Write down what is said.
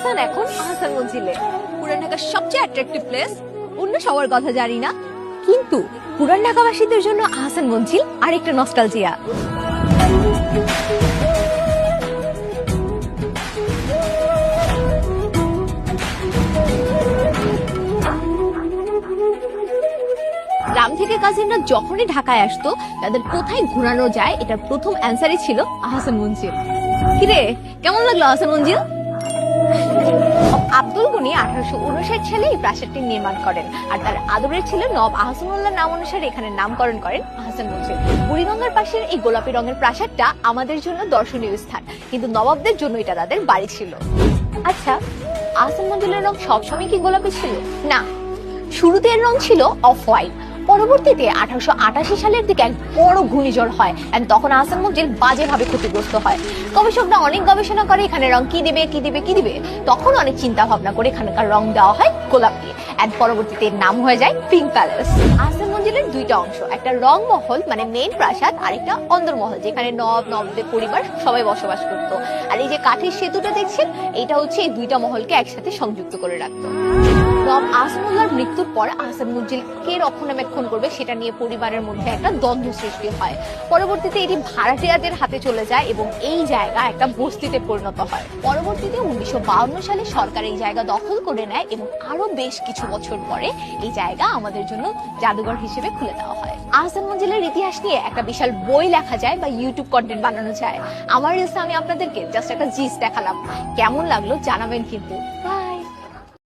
আহসান এখন আহসান মঞ্জিলে, পুরান ঢাকার সবচেয়ে অ্যাট্রাকটিভ প্লেস। অন্য সবার কথা জানি না, কিন্তু পুরান ঢাকাবাসীদের জন্য আহসান মঞ্জিল আরেকটা নস্টালজিয়া। গ্রাম থেকে কাজিনরা যখনই ঢাকায় আসতো, তাদের কোথায় ঘোরানো যায় এটার প্রথম অ্যান্সারই ছিল আহসান মঞ্জিল। কিরে, কেমন লাগলো আহসান মঞ্জিল? আব্দুল গনি 1859 সালে এই প্রাসাদটি নির্মাণ করেন, আর তার আদরের ছেলে নবাব আহসানুল্লাহ নাম অনুসারে এখানে নামকরণ করেন আহসান মঞ্জিল। বুড়িগঙ্গার পাশের এই গোলাপি রঙের প্রাসাদটা আমাদের জন্য দর্শনীয় স্থান, কিন্তু নবাবদের জন্য এটা তাদের বাড়ি ছিল। আচ্ছা, আহসান মঞ্জিলের রং সবসময় কি গোলাপি ছিল? না, শুরুতে এর রং ছিল অফ হোয়াইট। পরবর্তীতে 1888 সালের দিকে এক বড় ঘূর্ণিঝড় হয়, তখন আহসান মঞ্জিল বাজেভাবে ক্ষতিগ্রস্ত হয়। গবেষকরা অনেক গবেষণা করে এখানে রং কি দিবে, তখন অনেক চিন্তা ভাবনা করে এখানকার রং দেওয়া হয় গোলাপি। পরবর্তীতে এর নাম হয়ে যায় পিঙ্ক প্যালেস। আহসান মঞ্জিলের দুইটা অংশ, একটা রং মহল মানে মেইন প্রাসাদ, আর একটা অন্দরমহল যেখানে নবাবদের পরিবার সবাই বসবাস করত। আর এই যে কাঠের সেতুটা দেখছেন, এটা হচ্ছে এই দুইটা মহলকে একসাথে সংযুক্ত করে রাখতো। নবাব আহসানুল্লাহর মৃত্যুর পর আহসান মঞ্জিল কে রক্ষণাবেক্ষণ করবে সেটা নিয়ে পরিবারের মধ্যে একটা দ্বন্দ্ব সৃষ্টি হয়। পরবর্তীতে এটি ভাড়াটিয়াদের হাতে চলে যায় এবং এই জায়গা একটা বস্তিতে পরিণত হয়। পরবর্তীতে 1952 সালে সরকার এই জায়গা দখল করে নেয় এবং আরো বেশ কিছু বছর পরে এই জায়গা আমাদের জন্য জাদুঘর হিসেবে খুলে দেওয়া হয়। আহসান মঞ্জিলের ইতিহাস নিয়ে একটা বিশাল বই লেখা যায় বা ইউটিউব কন্টেন্ট বানানো যায়। আমার রিলসে আমি আপনাদেরকে জাস্ট একটা জিস দেখালাম, কেমন লাগলো জানাবেন কিন্তু।